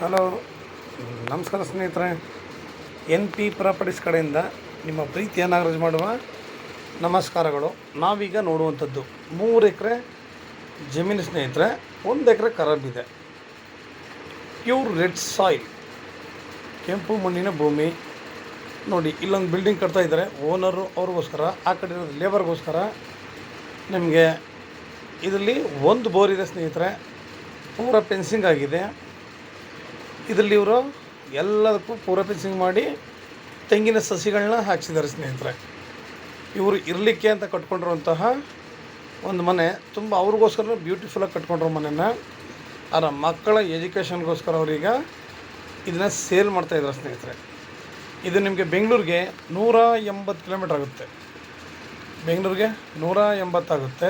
Hello, ನಮಸ್ಕಾರ ಸ್ನೇಹಿತರೆ. NP properties ಕಡೆಯಿಂದ ನಿಮ್ಮ ಪ್ರೀತಿಯ ನಾಗರಾಜ್ ಮಾಡುವ ನಮಸ್ಕಾರಗಳು. ನಾವೀಗ ನೋಡುವಂಥದ್ದು 3 ಎಕರೆ ಜಮೀನು ಸ್ನೇಹಿತರೆ. 1 ಎಕರೆ ಖರಾಬಿದೆ. ಪ್ಯೂರ್ ರೆಡ್ ಸಾಯಿಲ್, ಕೆಂಪು ಮಣ್ಣಿನ ಭೂಮಿ. ನೋಡಿ, ಇಲ್ಲೊಂದು ಬಿಲ್ಡಿಂಗ್ ಕಟ್ತಾ ಇದ್ದಾರೆ ಓನರು, ಅವ್ರಿಗೋಸ್ಕರ. ಆ ಕಡೆ ಇರೋದು ಲೇಬರ್ಗೋಸ್ಕರ. ನಿಮಗೆ ಇದರಲ್ಲಿ 1 ಬೋರ್ ಇದೆ ಸ್ನೇಹಿತರೆ. ಪೂರ ಫೆನ್ಸಿಂಗ್ ಆಗಿದೆ. ಇದರಲ್ಲಿ ಇವರು ಎಲ್ಲದಕ್ಕೂ ಪೂರ ಫೆನ್ಸಿಂಗ್ ಮಾಡಿ ತೆಂಗಿನ ಸಸಿಗಳನ್ನ ಹಾಕ್ಸಿದ್ದಾರೆ ಸ್ನೇಹಿತರೆ. ಇವರು ಇರಲಿಕ್ಕೆ ಅಂತ ಕಟ್ಕೊಂಡಿರುವಂತಹ ಒಂದು ಮನೆ, ತುಂಬ ಅವ್ರಿಗೋಸ್ಕರ ಬ್ಯೂಟಿಫುಲ್ಲಾಗಿ ಕಟ್ಕೊಂಡಿರೋ ಮನೆನ. ಅವರ ಮಕ್ಕಳ ಎಜುಕೇಷನ್ಗೋಸ್ಕರ ಅವರೀಗ ಇದನ್ನು ಸೇಲ್ ಮಾಡ್ತಾಯಿದ್ದಾರೆ ಸ್ನೇಹಿತರೆ. ಇದು ನಿಮಗೆ ಬೆಂಗಳೂರಿಗೆ 180 ಕಿಲೋಮೀಟ್ರ್ ಆಗುತ್ತೆ. ಬೆಂಗಳೂರಿಗೆ 180 ಆಗುತ್ತೆ.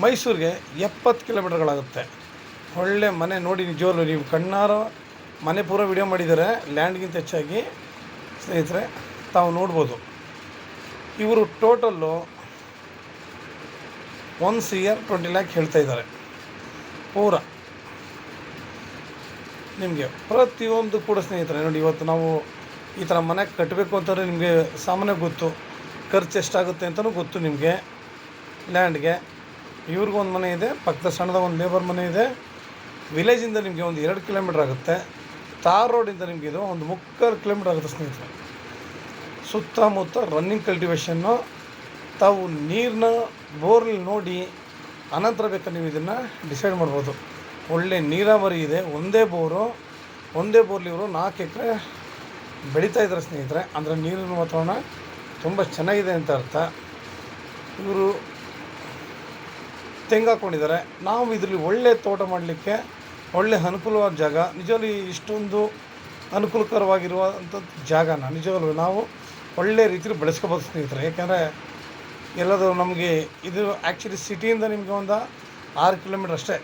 ಮೈಸೂರಿಗೆ 70 ಕಿಲೋಮೀಟ್ರ್ಗಳಾಗುತ್ತೆ. ಒಳ್ಳೆ ಮನೆ ನೋಡಿ, ನಿಜವಾಗ್ಲೂ ನೀವು ಕಣ್ಣಾರ ಮನೆ ಪೂರ ವಿಡಿಯೋ ಮಾಡಿದ್ದಾರೆ. ಲ್ಯಾಂಡ್ಗಿಂತ ಹೆಚ್ಚಾಗಿ ಸ್ನೇಹಿತರೆ ತಾವು ನೋಡ್ಬೋದು. ಇವರು ಟೋಟಲ್ಲು 1 CR 20 ಲ್ಯಾಕ್ ಹೇಳ್ತಾ ಇದ್ದಾರೆ. ಪೂರ ನಿಮಗೆ ಪ್ರತಿಯೊಂದು ಕೂಡ ಸ್ನೇಹಿತರೆ ನೋಡಿ, ಇವತ್ತು ನಾವು ಈ ಥರ ಮನೆ ಕಟ್ಟಬೇಕು ಅಂತಂದರೆ ನಿಮಗೆ ಸಾಮಾನ್ಯ ಗೊತ್ತು, ಖರ್ಚು ಎಷ್ಟಾಗುತ್ತೆ ಅಂತಲೂ ಗೊತ್ತು ನಿಮಗೆ. ಲ್ಯಾಂಡ್ಗೆ ಇವ್ರಿಗೊಂದು ಮನೆ ಇದೆ, ಪಕ್ಕದ ಸಣ್ಣದ ಒಂದು ಲೇಬರ್ ಮನೆ ಇದೆ. ವಿಲೇಜಿಂದ ನಿಮಗೆ ಒಂದು 2 ಕಿಲೋಮೀಟ್ರ್ ಆಗುತ್ತೆ. ತಾರ್ ರೋಡಿಂದ ನಿಮಗೆ ಇದು ಒಂದು 3 ಕಿಲೋಮೀಟ್ರ್ ಆಗುತ್ತೆ ಸ್ನೇಹಿತರೆ. ಸುತ್ತಮುತ್ತ ರನ್ನಿಂಗ್ ಕಲ್ಟಿವೇಷನ್ನು. ತಾವು ನೀರನ್ನ ಬೋರ್ನಲ್ಲಿ ನೋಡಿ ಅನಂತರ ಬೇಕಾದ್ರೆ ನೀವು ಇದನ್ನು ಡಿಸೈಡ್ ಮಾಡ್ಬೋದು. ಒಳ್ಳೆ ನೀರಾವರಿ ಇದೆ. ಒಂದೇ ಬೋರ್ಲಿ ಇವರು 4 ಎಕರೆ ಬೆಳೀತಾ ಇದ್ದಾರೆ ಸ್ನೇಹಿತರೆ. ಅಂದರೆ ನೀರಿನ ವಾತಾವರಣ ತುಂಬ ಚೆನ್ನಾಗಿದೆ ಅಂತ ಅರ್ಥ. ಇವರು ತೆಂಗು ಹಾಕ್ಕೊಂಡಿದ್ದಾರೆ. ನಾವು ಇದರಲ್ಲಿ ಒಳ್ಳೆ ತೋಟ ಮಾಡಲಿಕ್ಕೆ ಒಳ್ಳೆ ಅನುಕೂಲವಾದ ಜಾಗ. ನಿಜವೂ ಇಷ್ಟೊಂದು ಅನುಕೂಲಕರವಾಗಿರುವಂಥ ಜಾಗನ ನಿಜವೂ ನಾವು ಒಳ್ಳೆ ರೀತಿಯಲ್ಲಿ ಬೆಳೆಸ್ಕೋಬೋದು ಸ್ನೇಹಿತರೆ. ಯಾಕೆಂದರೆ ಎಲ್ಲದು ನಮಗೆ ಇದು ಆ್ಯಕ್ಚುಲಿ ಸಿಟಿಯಿಂದ ನಿಮಗೆ ಒಂದು 6 ಕಿಲೋಮೀಟ್ರ್ ಅಷ್ಟೇ.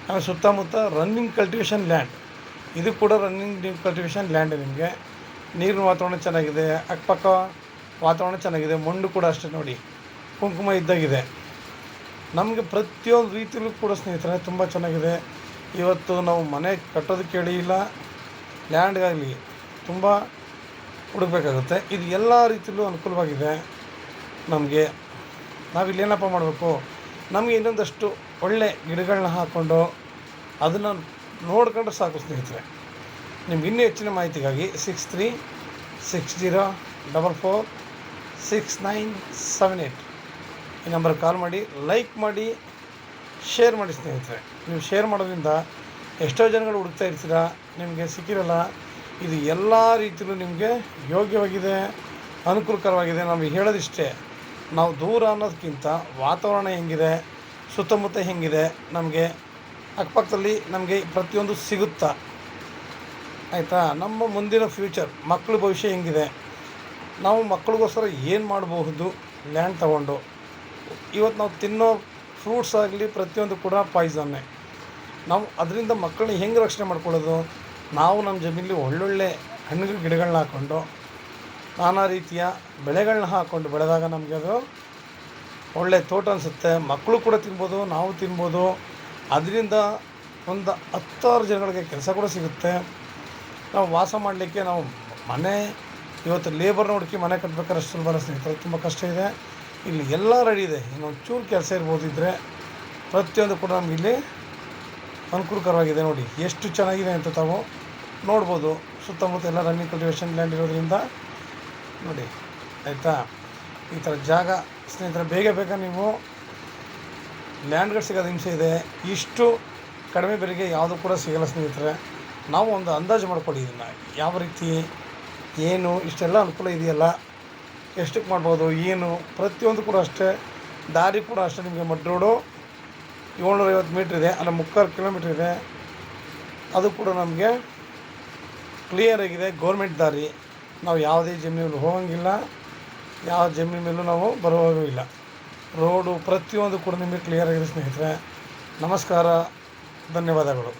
ಆಮೇಲೆ ಸುತ್ತಮುತ್ತ ರನ್ನಿಂಗ್ ಕಲ್ಟಿವೇಷನ್ ಲ್ಯಾಂಡ್. ಇದು ಕೂಡ ರನ್ನಿಂಗ್ ಕಲ್ಟಿವೇಷನ್ ಲ್ಯಾಂಡ್. ನಿಮಗೆ ನೀರಿನ ವಾತಾವರಣ ಚೆನ್ನಾಗಿದೆ, ಅಕ್ಕಪಕ್ಕ ವಾತಾವರಣ ಚೆನ್ನಾಗಿದೆ. ಮಣ್ಣು ಕೂಡ ಅಷ್ಟೇ ನೋಡಿ, ಕುಂಕುಮ ಇದ್ದಾಗಿದೆ. ನಮಗೆ ಪ್ರತಿಯೊಂದು ರೀತಿಯಲ್ಲೂ ಕೂಡ ಸ್ನೇಹಿತರೆ ತುಂಬ ಚೆನ್ನಾಗಿದೆ. ಇವತ್ತು ನಾವು ಮನೆ ಕಟ್ಟೋದಕ್ಕೆ ಹೇಳಿ ಇಲ್ಲ, ಲ್ಯಾಂಡ್ಗಾಗಲಿ ತುಂಬ ಹುಡುಕಬೇಕಾಗುತ್ತೆ. ಇದು ಎಲ್ಲ ರೀತಿಯಲ್ಲೂ ಅನುಕೂಲವಾಗಿದೆ ನಮಗೆ. ನಾವಿಲ್ಲೇನಪ್ಪ ಮಾಡಬೇಕು, ನಮಗೆ ಇನ್ನೊಂದಷ್ಟು ಒಳ್ಳೆ ಗಿಡಗಳನ್ನ ಹಾಕ್ಕೊಂಡು ಅದನ್ನು ನೋಡ್ಕೊಂಡ್ರೆ ಸಾಕು ಸ್ನೇಹಿತರೆ. ನಿಮ್ಗೆ ಇನ್ನೂ ಹೆಚ್ಚಿನ ಮಾಹಿತಿಗಾಗಿ 6360446978 ಈ ನಂಬರ್ಗೆ ಕಾಲ್ ಮಾಡಿ, ಲೈಕ್ ಮಾಡಿ, ಶೇರ್ ಮಾಡಿ ಸ್ನೇಹಿತರೆ. ನೀವು ಶೇರ್ ಮಾಡೋದ್ರಿಂದ ಎಷ್ಟೋ ಜನಗಳು ಹುಡುಕ್ತಾ ಇರ್ತೀರ, ನಿಮಗೆ ಸಿಕ್ಕಿರಲ್ಲ. ಇದು ಎಲ್ಲ ರೀತಿಯಲ್ಲೂ ನಿಮಗೆ ಯೋಗ್ಯವಾಗಿದೆ, ಅನುಕೂಲಕರವಾಗಿದೆ. ನಮಗೆ ಹೇಳೋದಿಷ್ಟೇ, ನಾವು ದೂರ ಅನ್ನೋದಕ್ಕಿಂತ ವಾತಾವರಣ ಹೆಂಗಿದೆ, ಸುತ್ತಮುತ್ತ ಹೆಂಗಿದೆ, ನಮಗೆ ಅಕ್ಕಪಕ್ಕದಲ್ಲಿ ನಮಗೆ ಪ್ರತಿಯೊಂದು ಸಿಗುತ್ತಾ, ಆಯಿತಾ. ನಮ್ಮ ಮುಂದಿನ ಫ್ಯೂಚರ್, ಮಕ್ಕಳ ಭವಿಷ್ಯ ಹೆಂಗಿದೆ, ನಾವು ಮಕ್ಕಳಿಗೋಸ್ಕರ ಏನು ಮಾಡಬಹುದು ಲ್ಯಾಂಡ್ ತಗೊಂಡು. ಇವತ್ತು ನಾವು ತಿನ್ನೋ ಫ್ರೂಟ್ಸ್ ಆಗಲಿ ಪ್ರತಿಯೊಂದು ಕೂಡ ಪಾಯ್ಸನ್ನೇ. ನಾವು ಅದರಿಂದ ಮಕ್ಕಳನ್ನ ಹೆಂಗೆ ರಕ್ಷಣೆ ಮಾಡ್ಕೊಳ್ಳೋದು? ನಾವು ನಮ್ಮ ಜಮೀನಲ್ಲಿ ಒಳ್ಳೊಳ್ಳೆ ಹಣ್ಣು ಗಿಡಗಳನ್ನ ಹಾಕ್ಕೊಂಡು ನಾನಾ ರೀತಿಯ ಬೆಳೆಗಳನ್ನ ಹಾಕ್ಕೊಂಡು ಬೆಳೆದಾಗ ನಮಗೆ ಅದು ಒಳ್ಳೆ ತೋಟ ಅನಿಸುತ್ತೆ. ಮಕ್ಕಳು ಕೂಡ ತಿನ್ಬೋದು, ನಾವು ತಿನ್ಬೋದು. ಅದರಿಂದ ಒಂದು 10 ಜನಗಳಿಗೆ ಕೆಲಸ ಕೂಡ ಸಿಗುತ್ತೆ. ನಾವು ವಾಸ ಮಾಡಲಿಕ್ಕೆ ನಾವು ಮನೆ ಇವತ್ತು ಲೇಬರ್ನ ಹುಡುಕಿ ಮನೆ ಕಟ್ಟಬೇಕಾದ್ರೆ ಅಷ್ಟು ಸುಲಭ ಸ್ನೇಹಿತರೆ, ತುಂಬ ಕಷ್ಟ ಇದೆ. ಇಲ್ಲಿ ಎಲ್ಲ ರೆಡಿ ಇದೆ. ಇನ್ನೊಂದು ಚೂರು ಕೆಲಸ ಇರ್ಬೋದಿದ್ರೆ ಪ್ರತಿಯೊಂದು ಕೂಡ ನಮ್ಗೆ ಇಲ್ಲಿ ಅನುಕೂಲಕರವಾಗಿದೆ. ನೋಡಿ ಎಷ್ಟು ಚೆನ್ನಾಗಿದೆ ಅಂತ ತಾವು ನೋಡ್ಬೋದು. ಸುತ್ತಮುತ್ತ ಎಲ್ಲ ರನ್ನಿಂಗ್ ಕಲ್ಟಿವೇಷನ್ ಲ್ಯಾಂಡ್ ಇರೋದ್ರಿಂದ ನೋಡಿ, ಆಯಿತಾ. ಈ ಥರ ಜಾಗ ಸ್ನೇಹಿತರೆ ಬೇಗ ನೀವು ಲ್ಯಾಂಡ್ಗಳು ಸಿಗೋದು ಹಿಂಸೆ ಇದೆ. ಇಷ್ಟು ಕಡಿಮೆ ಬೆಲೆಗೆ ಯಾವುದು ಕೂಡ ಸಿಗೋಲ್ಲ ಸ್ನೇಹಿತರೆ. ನಾವು ಒಂದು ಅಂದಾಜು ಮಾಡ್ಕೊಳ್ಳಿ, ಇದನ್ನು ಯಾವ ರೀತಿ ಏನು ಇಷ್ಟೆಲ್ಲ ಅನುಕೂಲ ಇದೆಯಲ್ಲ, ಎಷ್ಟಕ್ಕೆ ಮಾಡ್ಬೋದು ಏನು, ಪ್ರತಿಯೊಂದು ಕೂಡ ಅಷ್ಟೇ. ದಾರಿ ಕೂಡ ಅಷ್ಟೇ. ನಿಮಗೆ ಮಡ್ ರೋಡು 750 ಮೀಟ್ರ್ ಇದೆ, ಅಲ್ಲ 3 ಕಿಲೋಮೀಟ್ರ್ ಇದೆ. ಅದು ಕೂಡ ನಮಗೆ ಕ್ಲಿಯರ್ ಆಗಿದೆ, ಗೌರ್ಮೆಂಟ್ ದಾರಿ. ನಾವು ಯಾವುದೇ ಜಮೀನಲ್ಲಿ ಹೋಗೋಂಗಿಲ್ಲ, ಯಾವ ಜಮೀನು ಮೇಲೂ ನಾವು ಬರುವಾಗೂ ಇಲ್ಲ. ರೋಡು ಪ್ರತಿಯೊಂದು ಕೂಡ ನಿಮಗೆ ಕ್ಲಿಯರ್ ಆಗಿದೆ ಸ್ನೇಹಿತರೆ. ನಮಸ್ಕಾರ, ಧನ್ಯವಾದಗಳು.